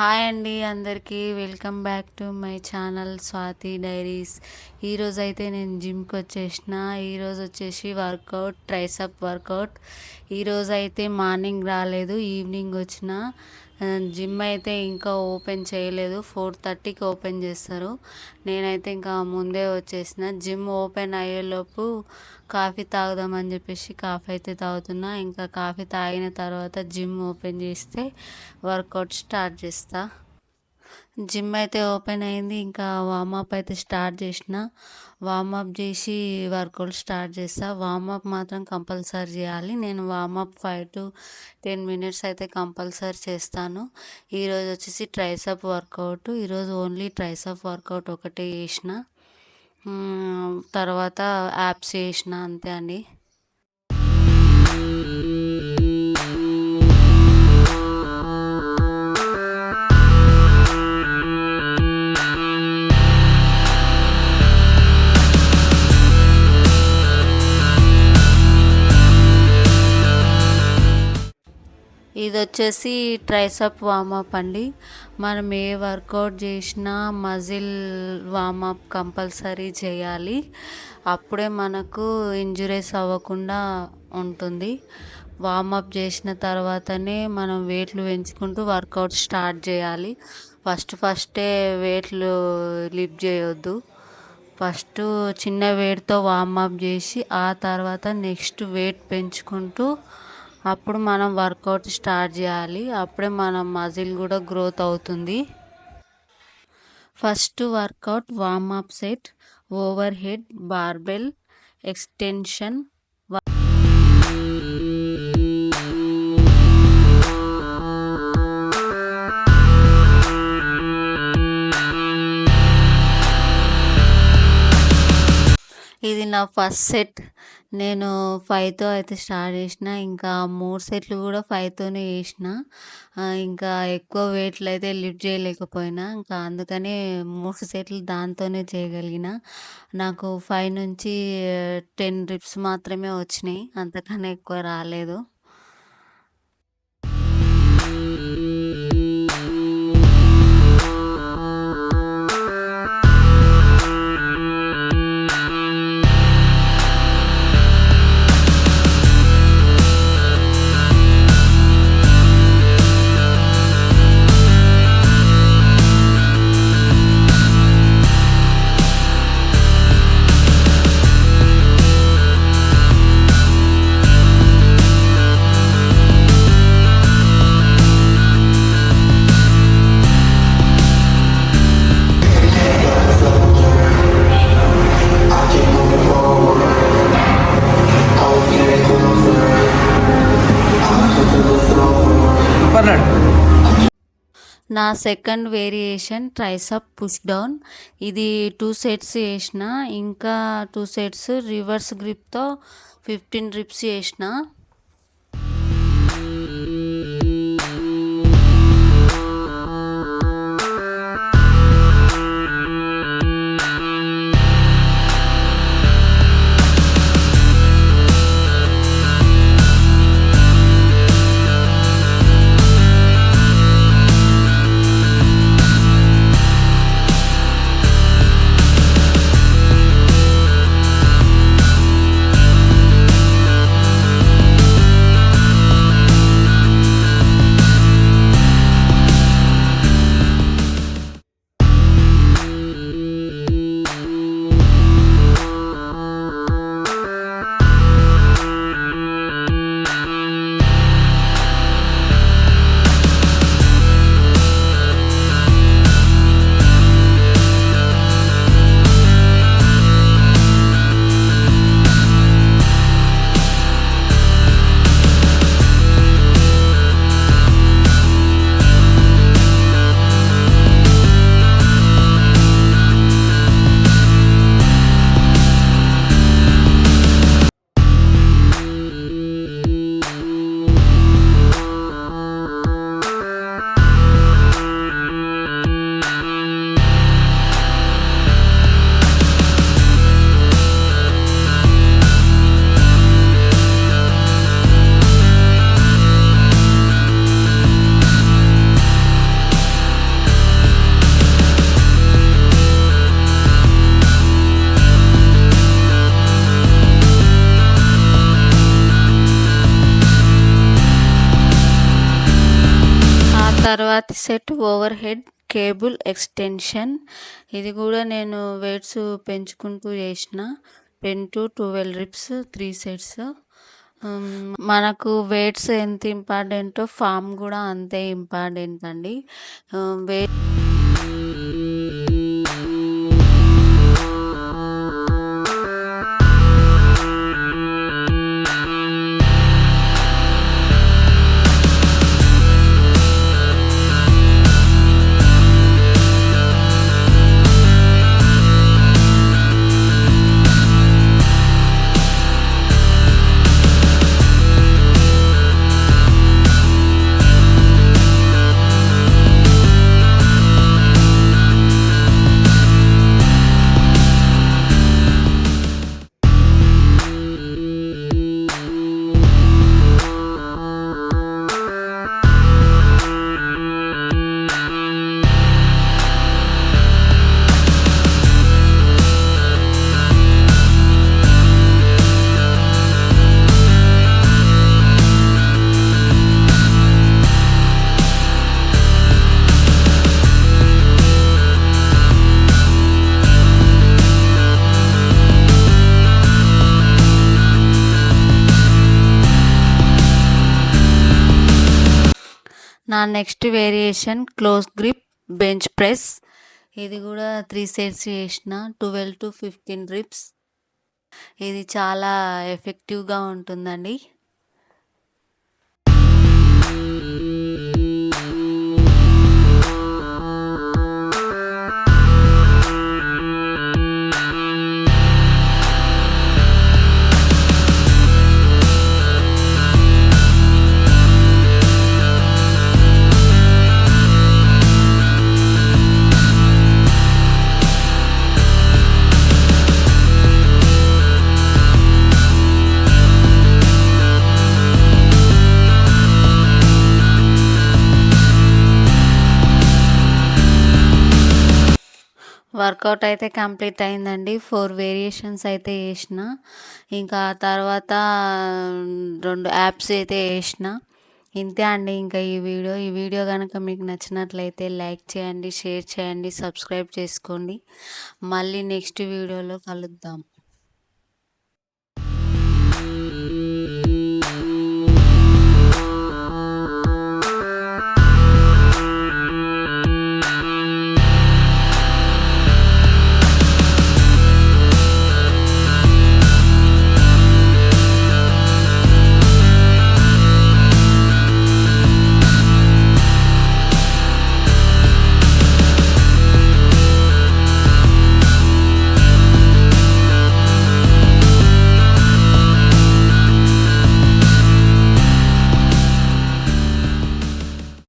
Hi అండి అందరికీ welcome back to my channel Swathi diaries. ఈరోజైతే నేను జిమ్కి వచ్చేసిన. ఈరోజు వచ్చేసి వర్కౌట్ ట్రైసప్ వర్కౌట్. ఈరోజు అయితే మార్నింగ్ రాలేదు, ఈవినింగ్ వచ్చిన. జిమ్ అయితే ఇంకా ఓపెన్ చేయలేదు, 4:30కి ఓపెన్ చేస్తారు. నేనైతే ఇంకా ముందే వచ్చేసిన. జిమ్ ఓపెన్ అయ్యేలోపు కాఫీ తాగుదామని చెప్పేసి కాఫీ అయితే తాగుతున్నా. ఇంకా కాఫీ తాగిన తర్వాత జిమ్ ఓపెన్ చేస్తే వర్కౌట్ స్టార్ట్ చేస్తా. జిమ్ అయితే ఓపెన్ అయింది, ఇంకా వార్మప్ అయితే స్టార్ట్ చేసిన. వార్మప్ చేసి వర్కౌట్ స్టార్ట్ చేస్తా. వార్మప్ మాత్రం కంపల్సరీ చేయాలి. నేను వార్మప్ 5 to 10 minutes అయితే కంపల్సరీ చేస్తాను. ఈరోజు వచ్చేసి ట్రైసప్ వర్కౌట్. ఈరోజు ఓన్లీ ట్రైసప్ వర్కౌట్ ఒకటే చేసిన. తర్వాత యాప్స్ చేసిన, అంతే అండి. ఇది వచ్చేసి ట్రైసప్ వార్మప్ అండి. మనం ఏ వర్కౌట్ చేసినా మజిల్ వార్మప్ కంపల్సరీ చేయాలి. అప్పుడే మనకు ఇంజురీస్ అవ్వకుండా ఉంటుంది. వార్మప్ చేసిన తర్వాతనే మనం వెయిట్లు పెంచుకుంటూ వర్కౌట్ స్టార్ట్ చేయాలి. ఫస్టే వెయిట్లు లిఫ్ట్ చేయొద్దు. ఫస్ట్ చిన్న వెయిట్తో వార్మప్ చేసి ఆ తర్వాత నెక్స్ట్ వెయిట్ పెంచుకుంటూ అప్పుడు మనం వర్కౌట్ స్టార్ట్ చేయాలి. అప్పుడే మన మజిల్ కూడా గ్రోత్ అవుతుంది. First workout warmup set, overhead barbell extension. ఇది నా ఫస్ట్ సెట్. నేను 5తో అయితే స్టార్ట్ చేసిన. ఇంకా 3 సెట్లు కూడా 5తోనే చేసిన. ఇంకా ఎక్కువ వెయిట్లు అయితే లిఫ్ట్ చేయలేకపోయినా, ఇంకా అందుకనే 3 సెట్లు దాంతోనే చేయగలిగిన. నాకు 5 నుంచి 10 రిప్స్ మాత్రమే వచ్చినాయి, అంతకన్నా ఎక్కువ రాలేదు. నా second variation triceps push down. ఇది 2 సెట్స్ చేసిన. ఇంకా 2 సెట్స్ రివర్స్ గ్రిప్తో 15 రిప్స్ చేసిన. తర్వాతి set over head cable extension. ఇది కూడా నేను వెయిట్స్ పెంచుకుంటూ చేసిన 10 to 12 రిప్స్ 3 సెట్స్. మనకు వెయిట్స్ ఎంత ఇంపార్టెంటో ఫామ్ కూడా అంతే ఇంపార్టెంట్ అండి. వెయిట్ నా next variation close grip bench press. ఇది కూడా 3 సెట్స్ చేసిన 12 to 15 రిప్స్. ఇది చాలా ఎఫెక్టివ్గా ఉంటుందండి. వర్కౌట్ అయితే కంప్లీట్ అయిందండి. 4 వేరియేషన్స్ అయితే చేసిన. ఇంకా తర్వాత 2 యాప్స్ అయితే చేసిన. ఇంతే అండి ఇంకా ఈ వీడియో కనుక మీకు నచ్చినట్లయితే లైక్ చేయండి, షేర్ చేయండి, సబ్స్క్రైబ్ చేసుకోండి. మళ్ళీ నెక్స్ట్ వీడియోలో కలుద్దాం.